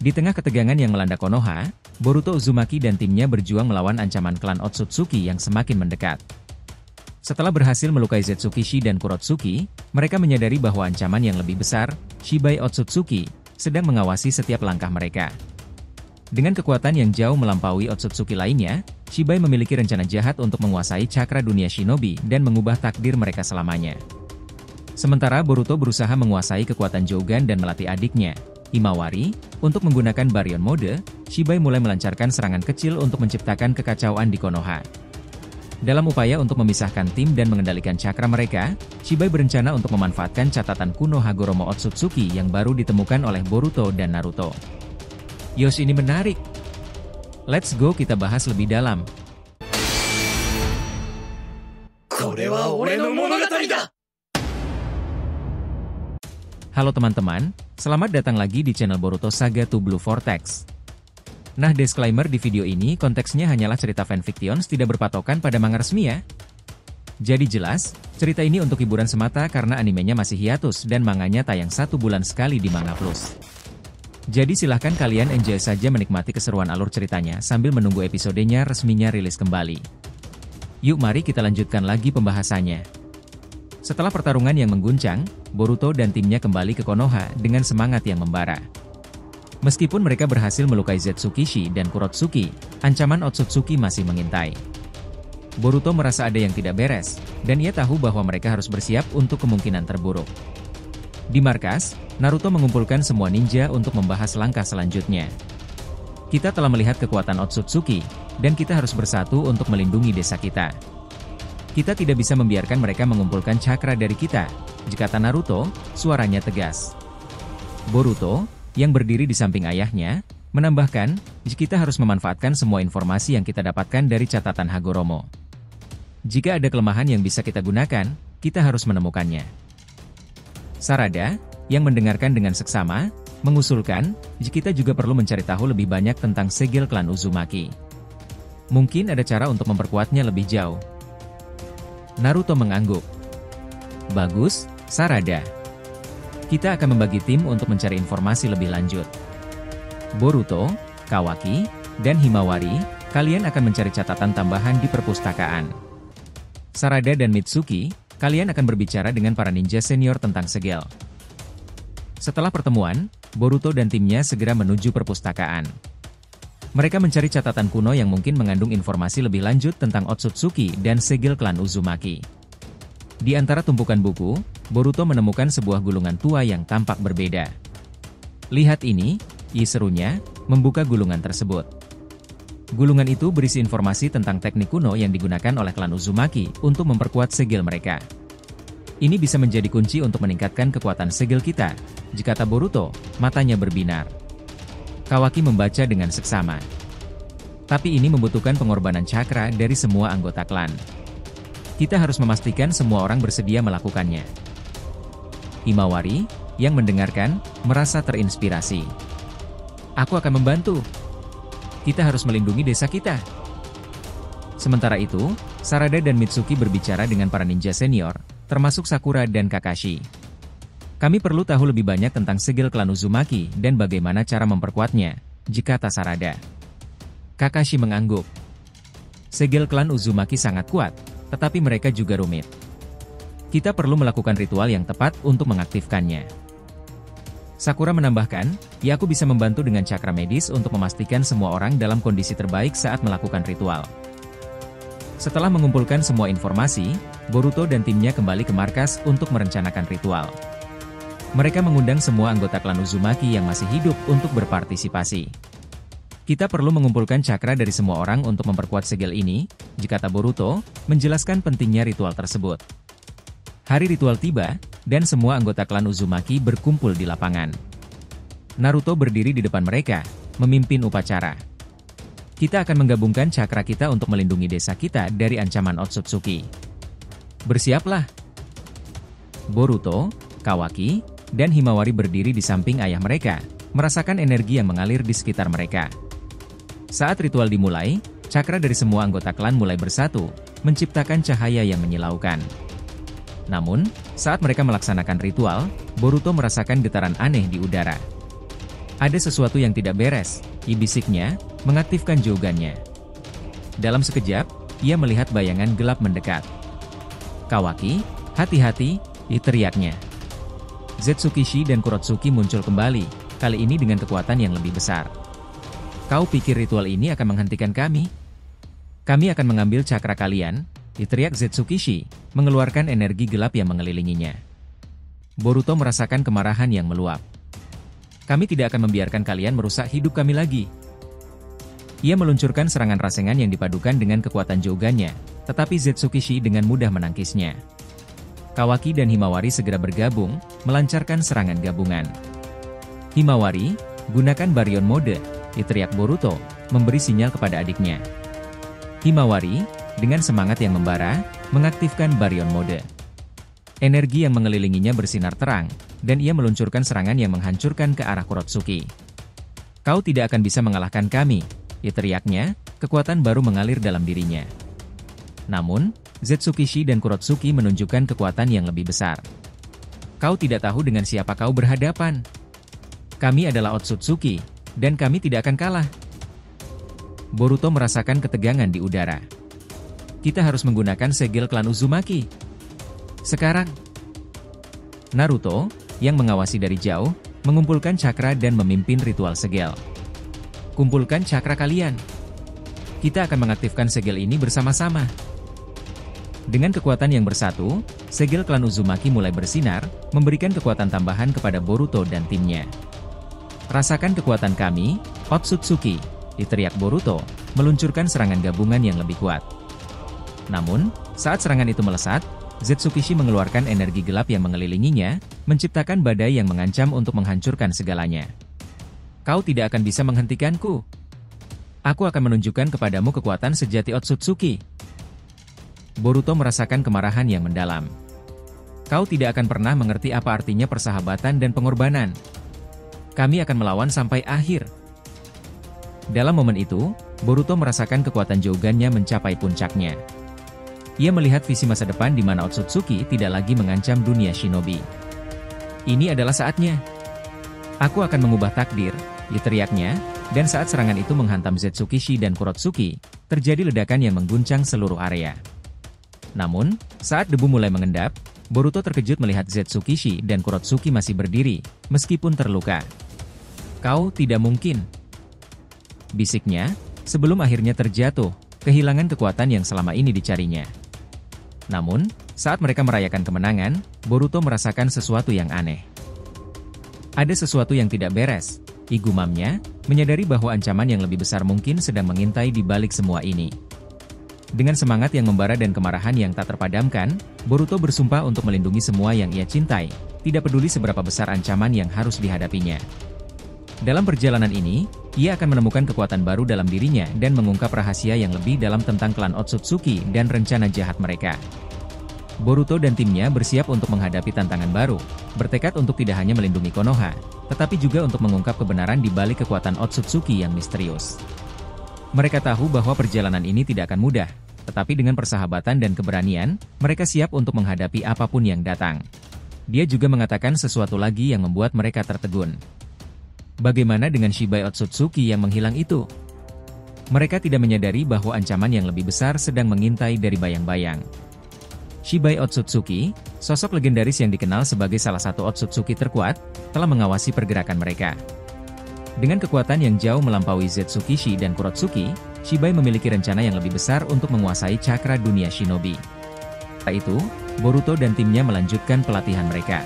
Di tengah ketegangan yang melanda Konoha, Boruto Uzumaki dan timnya berjuang melawan ancaman klan Otsutsuki yang semakin mendekat. Setelah berhasil melukai Zetsukishi dan Kurotsuki, mereka menyadari bahwa ancaman yang lebih besar, Shibai Otsutsuki, sedang mengawasi setiap langkah mereka. Dengan kekuatan yang jauh melampaui Otsutsuki lainnya, Shibai memiliki rencana jahat untuk menguasai cakra dunia shinobi dan mengubah takdir mereka selamanya. Sementara Boruto berusaha menguasai kekuatan Jougan dan melatih adiknya, Himawari, untuk menggunakan Baryon Mode, Shibai mulai melancarkan serangan kecil untuk menciptakan kekacauan di Konoha. Dalam upaya untuk memisahkan tim dan mengendalikan cakra mereka, Shibai berencana untuk memanfaatkan catatan kuno Hagoromo Otsutsuki yang baru ditemukan oleh Boruto dan Naruto. Yos, ini menarik. Let's go kita bahas lebih dalam. Halo teman-teman, selamat datang lagi di channel Boruto Saga to Blue Vortex. Nah, disclaimer di video ini konteksnya hanyalah cerita fanfictions tidak berpatokan pada manga resmi ya. Jadi jelas, cerita ini untuk hiburan semata karena animenya masih hiatus dan manganya tayang 1 bulan sekali di Manga Plus. Jadi silahkan kalian enjoy saja menikmati keseruan alur ceritanya sambil menunggu episodenya resminya rilis kembali. Yuk mari kita lanjutkan lagi pembahasannya. Setelah pertarungan yang mengguncang, Boruto dan timnya kembali ke Konoha dengan semangat yang membara. Meskipun mereka berhasil melukai Zetsukishi dan Kurotsuki, ancaman Otsutsuki masih mengintai. Boruto merasa ada yang tidak beres, dan ia tahu bahwa mereka harus bersiap untuk kemungkinan terburuk. Di markas, Naruto mengumpulkan semua ninja untuk membahas langkah selanjutnya. Kita telah melihat kekuatan Otsutsuki, dan kita harus bersatu untuk melindungi desa kita. Kita tidak bisa membiarkan mereka mengumpulkan cakra dari kita, kata Naruto, suaranya tegas. Boruto, yang berdiri di samping ayahnya, menambahkan, kita harus memanfaatkan semua informasi yang kita dapatkan dari catatan Hagoromo. Jika ada kelemahan yang bisa kita gunakan, kita harus menemukannya. Sarada, yang mendengarkan dengan seksama, mengusulkan, kita juga perlu mencari tahu lebih banyak tentang segel klan Uzumaki. Mungkin ada cara untuk memperkuatnya lebih jauh. Naruto mengangguk. Bagus, Sarada. Kita akan membagi tim untuk mencari informasi lebih lanjut. Boruto, Kawaki, dan Himawari, kalian akan mencari catatan tambahan di perpustakaan. Sarada dan Mitsuki, kalian akan berbicara dengan para ninja senior tentang segel. Setelah pertemuan, Boruto dan timnya segera menuju perpustakaan. Mereka mencari catatan kuno yang mungkin mengandung informasi lebih lanjut tentang Otsutsuki dan segel klan Uzumaki. Di antara tumpukan buku, Boruto menemukan sebuah gulungan tua yang tampak berbeda. Lihat ini, serunya, membuka gulungan tersebut. Gulungan itu berisi informasi tentang teknik kuno yang digunakan oleh klan Uzumaki untuk memperkuat segel mereka. Ini bisa menjadi kunci untuk meningkatkan kekuatan segel kita, kata Boruto, matanya berbinar. Kawaki membaca dengan seksama. Tapi ini membutuhkan pengorbanan cakra dari semua anggota klan. Kita harus memastikan semua orang bersedia melakukannya. Himawari, yang mendengarkan, merasa terinspirasi. Aku akan membantu. Kita harus melindungi desa kita. Sementara itu, Sarada dan Mitsuki berbicara dengan para ninja senior, termasuk Sakura dan Kakashi. Kami perlu tahu lebih banyak tentang segel klan Uzumaki dan bagaimana cara memperkuatnya, kata Sarada. Kakashi mengangguk. Segel klan Uzumaki sangat kuat, tetapi mereka juga rumit. Kita perlu melakukan ritual yang tepat untuk mengaktifkannya. Sakura menambahkan, aku bisa membantu dengan cakra medis untuk memastikan semua orang dalam kondisi terbaik saat melakukan ritual. Setelah mengumpulkan semua informasi, Boruto dan timnya kembali ke markas untuk merencanakan ritual. Mereka mengundang semua anggota klan Uzumaki yang masih hidup untuk berpartisipasi. Kita perlu mengumpulkan cakra dari semua orang untuk memperkuat segel ini, kata Boruto, menjelaskan pentingnya ritual tersebut. Hari ritual tiba, dan semua anggota klan Uzumaki berkumpul di lapangan. Naruto berdiri di depan mereka, memimpin upacara. Kita akan menggabungkan cakra kita untuk melindungi desa kita dari ancaman Otsutsuki. Bersiaplah! Boruto, Kawaki, dan Himawari berdiri di samping ayah mereka, merasakan energi yang mengalir di sekitar mereka. Saat ritual dimulai, cakra dari semua anggota klan mulai bersatu, menciptakan cahaya yang menyilaukan. Namun, saat mereka melaksanakan ritual, Boruto merasakan getaran aneh di udara. Ada sesuatu yang tidak beres, bisiknya, mengaktifkan Jogannya. Dalam sekejap, ia melihat bayangan gelap mendekat. Kawaki, hati-hati, teriaknya. Zetsukishi dan Kurotsuki muncul kembali, kali ini dengan kekuatan yang lebih besar. Kau pikir ritual ini akan menghentikan kami? Kami akan mengambil cakra kalian, teriak Zetsukishi, mengeluarkan energi gelap yang mengelilinginya. Boruto merasakan kemarahan yang meluap. Kami tidak akan membiarkan kalian merusak hidup kami lagi. Ia meluncurkan serangan rasengan yang dipadukan dengan kekuatan Jogannya, tetapi Zetsukishi dengan mudah menangkisnya. Kawaki dan Himawari segera bergabung, melancarkan serangan gabungan. Himawari, gunakan Baryon Mode, teriak Boruto, memberi sinyal kepada adiknya. Himawari, dengan semangat yang membara, mengaktifkan Baryon Mode. Energi yang mengelilinginya bersinar terang, dan ia meluncurkan serangan yang menghancurkan ke arah Kurotsuki. Kau tidak akan bisa mengalahkan kami, teriaknya, kekuatan baru mengalir dalam dirinya. Namun, Zetsukishi dan Kurotsuki menunjukkan kekuatan yang lebih besar. Kau tidak tahu dengan siapa kau berhadapan. Kami adalah Otsutsuki, dan kami tidak akan kalah. Boruto merasakan ketegangan di udara. Kita harus menggunakan segel klan Uzumaki. Sekarang, Naruto, yang mengawasi dari jauh, mengumpulkan cakra dan memimpin ritual segel. Kumpulkan cakra kalian. Kita akan mengaktifkan segel ini bersama-sama. Dengan kekuatan yang bersatu, segel klan Uzumaki mulai bersinar, memberikan kekuatan tambahan kepada Boruto dan timnya. Rasakan kekuatan kami, Otsutsuki, teriak Boruto, meluncurkan serangan gabungan yang lebih kuat. Namun, saat serangan itu melesat, Zetsukishi mengeluarkan energi gelap yang mengelilinginya, menciptakan badai yang mengancam untuk menghancurkan segalanya. Kau tidak akan bisa menghentikanku. Aku akan menunjukkan kepadamu kekuatan sejati Otsutsuki. Boruto merasakan kemarahan yang mendalam. Kau tidak akan pernah mengerti apa artinya persahabatan dan pengorbanan. Kami akan melawan sampai akhir. Dalam momen itu, Boruto merasakan kekuatan Jogannya mencapai puncaknya. Ia melihat visi masa depan di mana Otsutsuki tidak lagi mengancam dunia shinobi. Ini adalah saatnya. Aku akan mengubah takdir, teriaknya, dan saat serangan itu menghantam Zetsukishi dan Kurotsuki, terjadi ledakan yang mengguncang seluruh area. Namun, saat debu mulai mengendap, Boruto terkejut melihat Zetsukishi dan Kurotsuki masih berdiri, meskipun terluka. Kau tidak mungkin. Bisiknya, sebelum akhirnya terjatuh, kehilangan kekuatan yang selama ini dicarinya. Namun, saat mereka merayakan kemenangan, Boruto merasakan sesuatu yang aneh. Ada sesuatu yang tidak beres, gumamnya, menyadari bahwa ancaman yang lebih besar mungkin sedang mengintai di balik semua ini. Dengan semangat yang membara dan kemarahan yang tak terpadamkan, Boruto bersumpah untuk melindungi semua yang ia cintai, tidak peduli seberapa besar ancaman yang harus dihadapinya. Dalam perjalanan ini, ia akan menemukan kekuatan baru dalam dirinya dan mengungkap rahasia yang lebih dalam tentang klan Otsutsuki dan rencana jahat mereka. Boruto dan timnya bersiap untuk menghadapi tantangan baru, bertekad untuk tidak hanya melindungi Konoha, tetapi juga untuk mengungkap kebenaran di balik kekuatan Otsutsuki yang misterius. Mereka tahu bahwa perjalanan ini tidak akan mudah, tetapi dengan persahabatan dan keberanian, mereka siap untuk menghadapi apapun yang datang. Dia juga mengatakan sesuatu lagi yang membuat mereka tertegun. Bagaimana dengan Shibai Otsutsuki yang menghilang itu? Mereka tidak menyadari bahwa ancaman yang lebih besar sedang mengintai dari bayang-bayang. Shibai Otsutsuki, sosok legendaris yang dikenal sebagai salah satu Otsutsuki terkuat, telah mengawasi pergerakan mereka. Dengan kekuatan yang jauh melampaui Zetsukishi dan Kurotsuki, Shibai memiliki rencana yang lebih besar untuk menguasai cakra dunia shinobi. Setelah itu, Boruto dan timnya melanjutkan pelatihan mereka.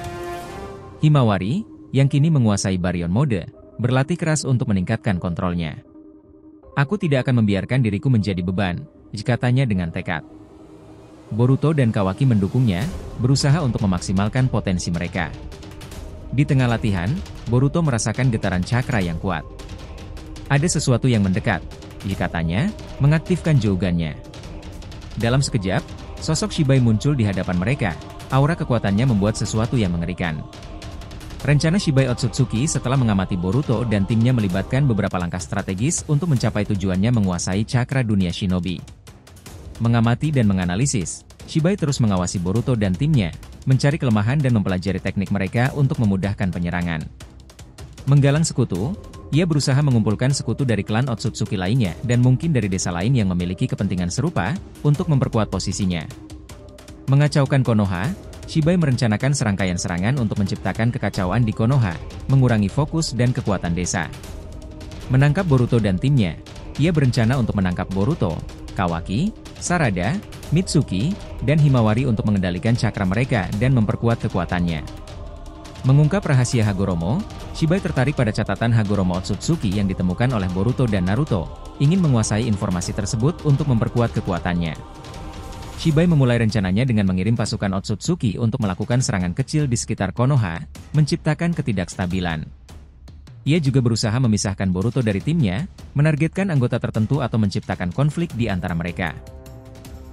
Himawari, yang kini menguasai Baryon Mode, berlatih keras untuk meningkatkan kontrolnya. Aku tidak akan membiarkan diriku menjadi beban, katanya dengan tekad. Boruto dan Kawaki mendukungnya, berusaha untuk memaksimalkan potensi mereka. Di tengah latihan, Boruto merasakan getaran cakra yang kuat. Ada sesuatu yang mendekat, katanya, mengaktifkan Jogannya. Dalam sekejap, sosok Shibai muncul di hadapan mereka, aura kekuatannya membuat sesuatu yang mengerikan. Rencana Shibai Otsutsuki setelah mengamati Boruto dan timnya melibatkan beberapa langkah strategis untuk mencapai tujuannya menguasai cakra dunia shinobi. Mengamati dan menganalisis, Shibai terus mengawasi Boruto dan timnya, mencari kelemahan dan mempelajari teknik mereka untuk memudahkan penyerangan. Menggalang sekutu, ia berusaha mengumpulkan sekutu dari klan Otsutsuki lainnya dan mungkin dari desa lain yang memiliki kepentingan serupa untuk memperkuat posisinya. Mengacaukan Konoha, Shibai merencanakan serangkaian serangan untuk menciptakan kekacauan di Konoha, mengurangi fokus dan kekuatan desa. Menangkap Boruto dan timnya, ia berencana untuk menangkap Boruto, Kawaki, Sarada, Mitsuki, dan Himawari untuk mengendalikan cakra mereka dan memperkuat kekuatannya. Mengungkap rahasia Hagoromo, Shibai tertarik pada catatan Hagoromo Otsutsuki yang ditemukan oleh Boruto dan Naruto, ingin menguasai informasi tersebut untuk memperkuat kekuatannya. Shibai memulai rencananya dengan mengirim pasukan Otsutsuki untuk melakukan serangan kecil di sekitar Konoha, menciptakan ketidakstabilan. Ia juga berusaha memisahkan Boruto dari timnya, menargetkan anggota tertentu atau menciptakan konflik di antara mereka.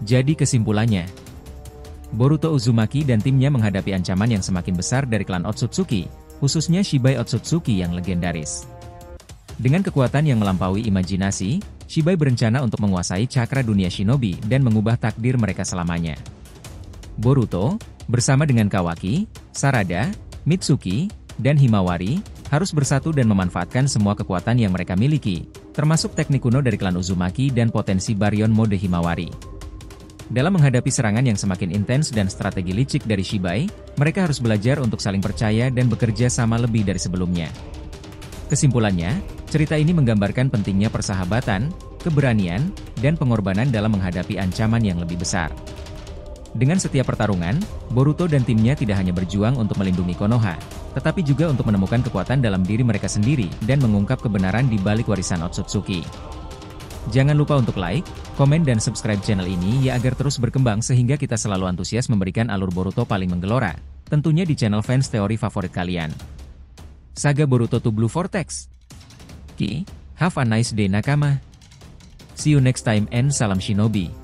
Jadi kesimpulannya, Boruto Uzumaki dan timnya menghadapi ancaman yang semakin besar dari klan Otsutsuki, khususnya Shibai Otsutsuki yang legendaris. Dengan kekuatan yang melampaui imajinasi, Shibai berencana untuk menguasai cakra dunia shinobi dan mengubah takdir mereka selamanya. Boruto, bersama dengan Kawaki, Sarada, Mitsuki, dan Himawari, harus bersatu dan memanfaatkan semua kekuatan yang mereka miliki, termasuk teknik kuno dari klan Uzumaki dan potensi Baryon mode Himawari. Dalam menghadapi serangan yang semakin intens dan strategi licik dari Shibai, mereka harus belajar untuk saling percaya dan bekerja sama lebih dari sebelumnya. Kesimpulannya, cerita ini menggambarkan pentingnya persahabatan, keberanian, dan pengorbanan dalam menghadapi ancaman yang lebih besar. Dengan setiap pertarungan, Boruto dan timnya tidak hanya berjuang untuk melindungi Konoha, tetapi juga untuk menemukan kekuatan dalam diri mereka sendiri dan mengungkap kebenaran di balik warisan Otsutsuki. Jangan lupa untuk like, komen dan subscribe channel ini ya agar terus berkembang sehingga kita selalu antusias memberikan alur Boruto paling menggelora, tentunya di channel fans teori favorit kalian. Saga Boruto to Blue Vortex. Have a nice day nakama. See you next time and salam shinobi.